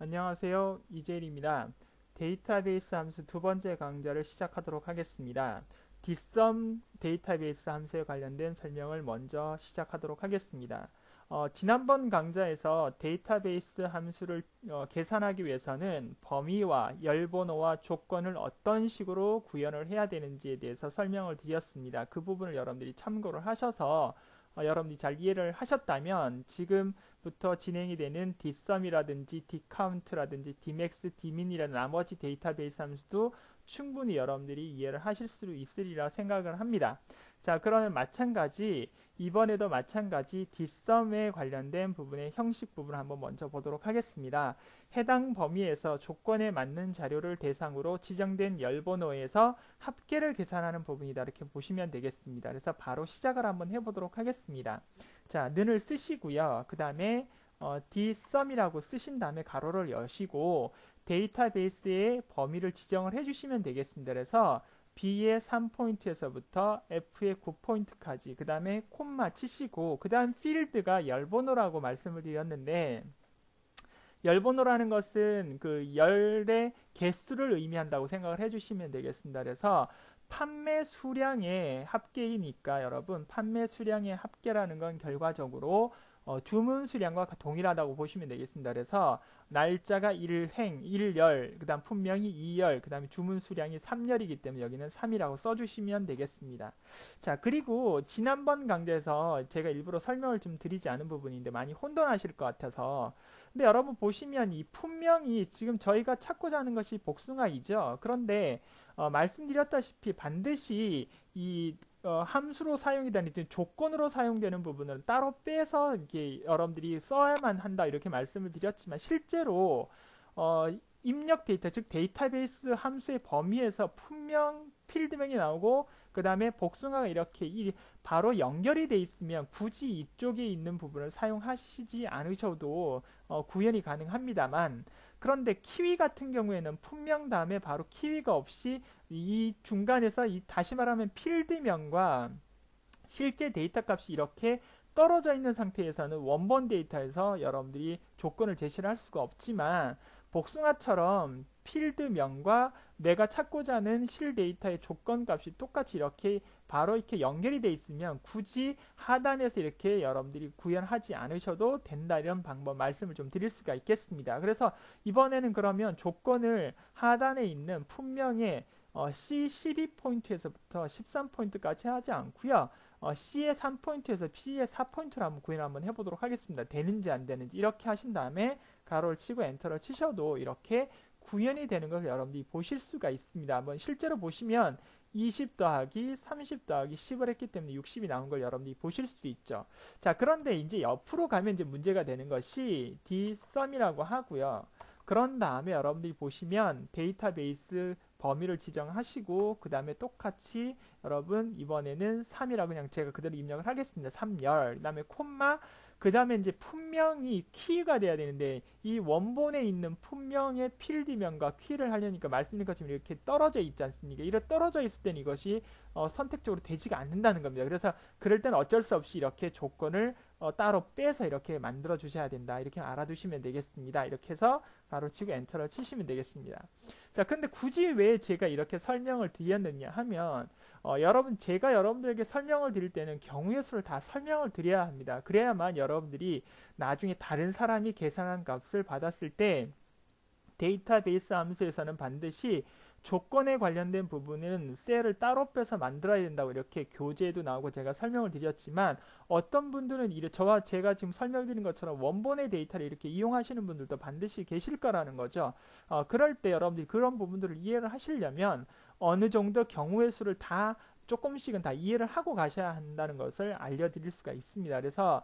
안녕하세요. 이재일입니다. 데이터베이스 함수 두 번째 강좌를 시작하도록 하겠습니다. dsum 데이터베이스 함수에 관련된 설명을 먼저 시작하도록 하겠습니다. 지난번 강좌에서 데이터베이스 함수를 계산하기 위해서는 범위와 열번호와 조건을 어떤 식으로 구현을 해야 되는지에 대해서 설명을 드렸습니다. 그 부분을 여러분들이 참고를 하셔서 여러분들이 잘 이해를 하셨다면 지금부터 진행이 되는 dsum이라든지 dcount라든지 dmax, dmin이라는 나머지 데이터베이스 함수도 충분히 여러분들이 이해를 하실 수 있으리라 생각을 합니다. 자, 그러면 이번에도 마찬가지 dsum에 관련된 부분의 형식 부분을 한번 먼저 보도록 하겠습니다. 해당 범위에서 조건에 맞는 자료를 대상으로 지정된 열번호에서 합계를 계산하는 부분이다, 이렇게 보시면 되겠습니다. 그래서 바로 시작을 한번 해보도록 하겠습니다. 자, 는을 쓰시고요. 그 다음에 dsum이라고 쓰신 다음에 가로를 여시고 데이터베이스의 범위를 지정을 해주시면 되겠습니다. 그래서 B의 3포인트에서부터 F의 9포인트까지 그 다음에 콤마 치시고 그 다음 필드가 열번호라고 말씀을 드렸는데, 열번호라는 것은 그 열의 개수를 의미한다고 생각을 해주시면 되겠습니다. 그래서 판매 수량의 합계이니까 여러분, 판매 수량의 합계라는 건 결과적으로 주문 수량과 동일하다고 보시면 되겠습니다. 그래서 날짜가 1행, 1열, 그 다음 분명히 2열, 그 다음에 주문 수량이 3열이기 때문에 여기는 3이라고 써주시면 되겠습니다. 자, 그리고 지난번 강좌에서 제가 일부러 설명을 좀 드리지 않은 부분인데 많이 혼돈하실 것 같아서, 근데 여러분 보시면 이 분명히 지금 저희가 찾고자 하는 것이 복숭아이죠. 그런데 말씀드렸다시피 반드시 이 함수로 사용이 되는 조건으로 사용되는 부분을 따로 빼서 이렇게 여러분들이 써야만 한다, 이렇게 말씀을 드렸지만 실제로 어, 입력 데이터, 즉 데이터베이스 함수의 범위에서 분명 필드명이 나오고 그 다음에 복숭아가 이렇게 바로 연결이 돼 있으면 굳이 이쪽에 있는 부분을 사용하시지 않으셔도 구현이 가능합니다만, 그런데 키위 같은 경우에는 품명 다음에 바로 키위가 없이 이 중간에서 다시 말하면 필드명과 실제 데이터 값이 이렇게 떨어져 있는 상태에서는 원본 데이터에서 여러분들이 조건을 제시를 할 수가 없지만, 복숭아처럼 필드명과 내가 찾고자 하는 실 데이터의 조건 값이 똑같이 이렇게 바로 이렇게 연결이 돼 있으면 굳이 하단에서 이렇게 여러분들이 구현하지 않으셔도 된다, 이런 방법 말씀을 좀 드릴 수가 있겠습니다. 그래서 이번에는 그러면 조건을 하단에 있는 품명의 C12포인트에서부터 13포인트까지 하지 않고요. C의 3포인트에서 B의 4포인트를 한번 구현 한번 해보도록 하겠습니다. 되는지 안 되는지 이렇게 하신 다음에 가로를 치고 엔터를 치셔도 이렇게 구현이 되는 것을 여러분들이 보실 수가 있습니다. 한번 실제로 보시면 20 더하기 30 더하기 10을 했기 때문에 60이 나온 걸 여러분들이 보실 수 있죠. 자, 그런데 이제 옆으로 가면 이제 문제가 되는 것이 dsum이라고 하고요. 그런 다음에 여러분들이 보시면 데이터베이스 범위를 지정하시고 그 다음에 똑같이 여러분 이번에는 3이라고 그냥 제가 그대로 입력을 하겠습니다. 3열, 그 다음에 콤마, 그 다음에 이제 품명이 키가 돼야 되는데 이 원본에 있는 품명의 필드명과 키를 하려니까 말씀드린 것처럼 이렇게 떨어져 있지 않습니까? 이렇게 떨어져 있을 땐 이것이 선택적으로 되지가 않는다는 겁니다. 그래서 그럴 땐 어쩔 수 없이 이렇게 조건을 따로 빼서 이렇게 만들어 주셔야 된다, 이렇게 알아두시면 되겠습니다. 이렇게 해서 가로치고 엔터를 치시면 되겠습니다. 자, 근데 굳이 왜 제가 이렇게 설명을 드렸느냐 하면 제가 여러분들에게 설명을 드릴 때는 경우의 수를 다 설명을 드려야 합니다. 그래야만 여러분들이 나중에 다른 사람이 계산한 값을 받았을 때 데이터베이스 함수에서는 반드시 조건에 관련된 부분은 셀을 따로 빼서 만들어야 된다고 이렇게 교재에도 나오고 제가 설명을 드렸지만, 어떤 분들은 저와 제가 지금 설명드린 것처럼 원본의 데이터를 이렇게 이용하시는 분들도 반드시 계실 거라는 거죠. 그럴 때 여러분들이 그런 부분들을 이해를 하시려면 어느 정도 경우의 수를 다 조금씩은 다 이해를 하고 가셔야 한다는 것을 알려드릴 수가 있습니다. 그래서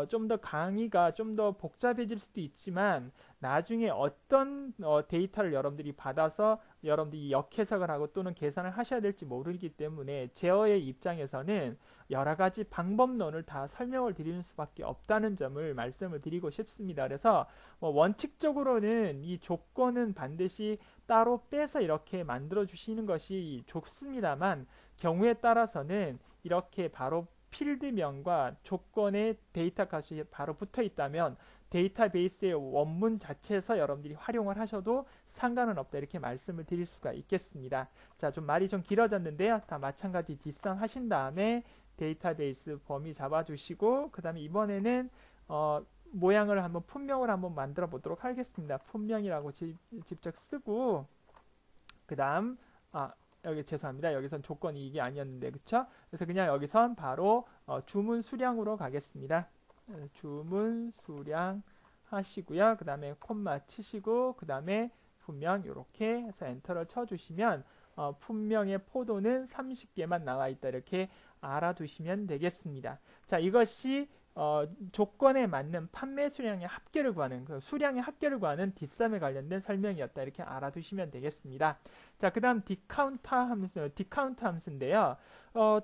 좀 더 강의가 좀 더 복잡해질 수도 있지만 나중에 어떤 데이터를 여러분들이 받아서 여러분들이 역해석을 하고 또는 계산을 하셔야 될지 모르기 때문에 제어의 입장에서는 여러 가지 방법론을 다 설명을 드리는 수밖에 없다는 점을 말씀을 드리고 싶습니다. 그래서 원칙적으로는 이 조건은 반드시 따로 빼서 이렇게 만들어 주시는 것이 좋습니다만, 경우에 따라서는 이렇게 바로 필드명과 조건의 데이터 값이 바로 붙어 있다면 데이터베이스의 원문 자체에서 여러분들이 활용을 하셔도 상관은 없다 이렇게 말씀을 드릴 수가 있겠습니다. 자, 좀 말이 좀 길어졌는데요. 다 마찬가지 뒷선 하신 다음에 데이터베이스 범위 잡아주시고 그 다음에 이번에는 모양을 한번 품명을 한번 만들어 보도록 하겠습니다. 품명이라고 직접 쓰고 그 다음 여기 죄송합니다. 여기선 조건이 이게 아니었는데 그쵸? 그래서 그냥 여기선 바로 주문 수량으로 가겠습니다. 주문 수량 하시고요. 그 다음에 콤마 치시고 그 다음에 품명 이렇게 해서 엔터를 쳐주시면 품명의 포도는 30개만 나와 있다 이렇게 알아두시면 되겠습니다. 자, 이것이 조건에 맞는 판매 수량의 합계를 구하는 그 수량의 합계를 구하는 뒷섬에 관련된 설명이었다 이렇게 알아두시면 되겠습니다. 자, 그 다음 디카운트 함수인데요.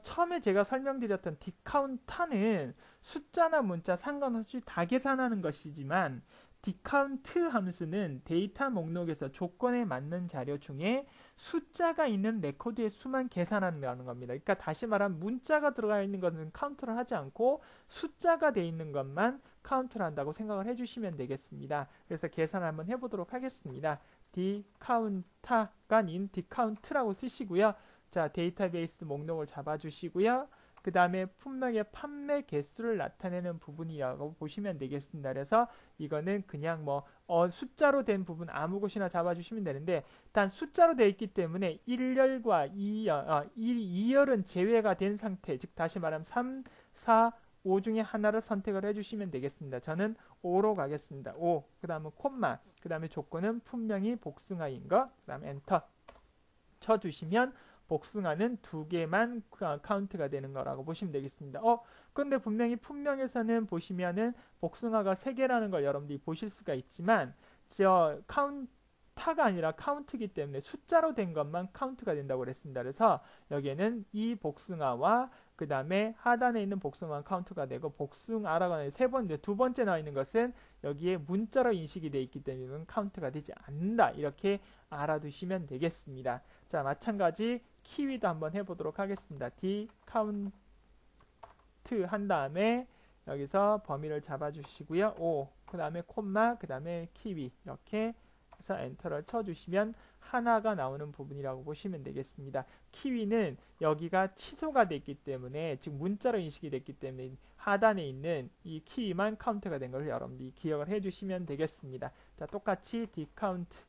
처음에 제가 설명드렸던 디카운터는 숫자나 문자 상관없이 다 계산하는 것이지만 디카운트 함수는 데이터 목록에서 조건에 맞는 자료 중에 숫자가 있는 레코드의 수만 계산한다는 겁니다. 그러니까 다시 말하면 문자가 들어가 있는 것은 카운트를 하지 않고 숫자가 돼 있는 것만 카운트를 한다고 생각을 해주시면 되겠습니다. 그래서 계산을 한번 해보도록 하겠습니다. 디카운터가 아닌 디카운트라고 쓰시고요. 자, 데이터베이스 목록을 잡아주시고요. 그 다음에 품명의 판매 개수를 나타내는 부분이라고 보시면 되겠습니다. 그래서 이거는 그냥 뭐 숫자로 된 부분 아무 곳이나 잡아주시면 되는데 단 숫자로 되어 있기 때문에 1열과 2열은 제외가 된 상태, 즉 다시 말하면 3, 4, 5 중에 하나를 선택을 해주시면 되겠습니다. 저는 5로 가겠습니다. 5, 그 다음은 콤마, 그 다음에 조건은 품명이 복숭아인 거, 그 다음에 엔터 쳐주시면 복숭아는 2개만 카운트가 되는 거라고 보시면 되겠습니다. 그런데 분명히 품명에서는 보시면은 복숭아가 3개라는 걸 여러분들이 보실 수가 있지만 카운터가 아니라 카운트이기 때문에 숫자로 된 것만 카운트가 된다고 그랬습니다. 그래서 여기에는 이 복숭아와 그 다음에 하단에 있는 복숭아 카운트가 되고 복숭아라고 하는 두 번째 나와 있는 것은 여기에 문자로 인식이 되어 있기 때문에 카운트가 되지 않는다. 이렇게 알아두시면 되겠습니다. 자, 마찬가지 키위도 한번 해보도록 하겠습니다. 디카운트 한 다음에 여기서 범위를 잡아주시고요. 5, 그 다음에 콤마, 그 다음에 키위 이렇게 해서 엔터를 쳐주시면 하나가 나오는 부분이라고 보시면 되겠습니다. 키위는 여기가 취소가 됐기 때문에 즉 문자로 인식이 됐기 때문에 하단에 있는 이 키위만 카운트가 된 걸 여러분들이 기억을 해주시면 되겠습니다. 자, 똑같이 디카운트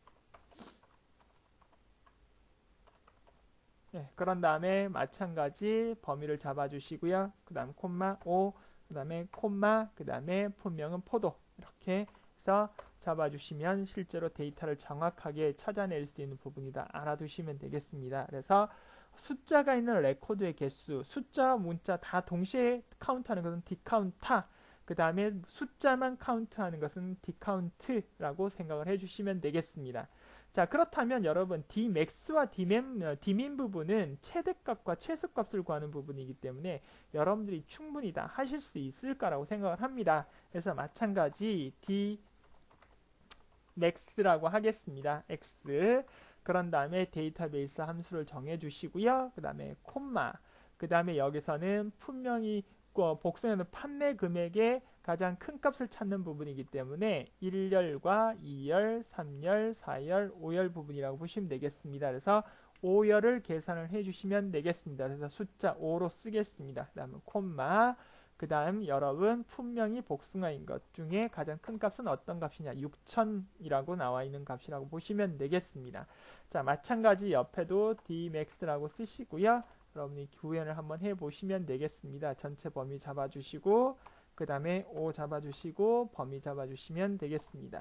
그런 다음에 마찬가지 범위를 잡아주시고요. 그 다음 콤마 5, 그 다음에 콤마, 그 다음에 품명은 포도 이렇게 해서 잡아주시면 실제로 데이터를 정확하게 찾아낼 수 있는 부분이다 알아두시면 되겠습니다. 그래서 숫자가 있는 레코드의 개수, 숫자와 문자 다 동시에 카운트하는 것은 디카운터, 그 다음에 숫자만 카운트하는 것은 디카운트라고 생각을 해주시면 되겠습니다. 자, 그렇다면 여러분 Dmax와 Dmin 부분은 최대값과 최소값을 구하는 부분이기 때문에 여러분들이 충분히 다 하실 수 있을까라고 생각을 합니다. 그래서 마찬가지 Dmax라고 하겠습니다. X 그런 다음에 데이터베이스 함수를 정해 주시고요. 그 다음에 콤마, 그 다음에 여기서는 분명히 복숭아는 판매 금액의 가장 큰 값을 찾는 부분이기 때문에 1열과 2열, 3열, 4열, 5열 부분이라고 보시면 되겠습니다. 그래서 5열을 계산을 해주시면 되겠습니다. 그래서 숫자 5로 쓰겠습니다. 그 다음에 콤마, 그 다음 여러분 분명히 복숭아인 것 중에 가장 큰 값은 어떤 값이냐, 6000이라고 나와 있는 값이라고 보시면 되겠습니다. 자, 마찬가지 옆에도 Dmax라고 쓰시고요. 여러분이 구현을 한번 해보시면 되겠습니다. 전체 범위 잡아주시고 그 다음에 5 잡아주시고 범위 잡아주시면 되겠습니다.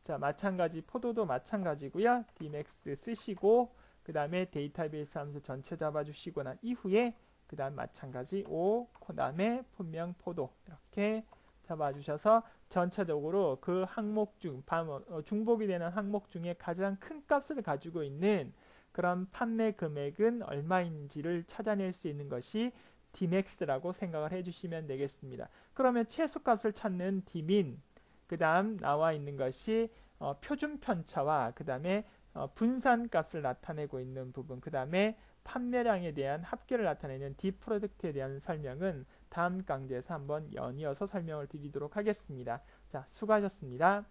자, 마찬가지 포도도 마찬가지고요. Dmax 쓰시고 그 다음에 데이터베이스 함수 전체 잡아주시고 난 이후에 그 다음 마찬가지 5, 그 다음에 분명 포도 이렇게 잡아주셔서 전체적으로 그 항목 중 중복이 되는 항목 중에 가장 큰 값을 가지고 있는 그런 판매 금액은 얼마인지를 찾아낼 수 있는 것이 Dmax라고 생각을 해주시면 되겠습니다. 그러면 최소값을 찾는 Dmin, 그 다음 나와 있는 것이 표준 편차와 그 다음에 분산값을 나타내고 있는 부분, 그 다음에 판매량에 대한 합계를 나타내는 D프로덕트에 대한 설명은 다음 강좌에서 한번 연이어서 설명을 드리도록 하겠습니다. 자, 수고하셨습니다.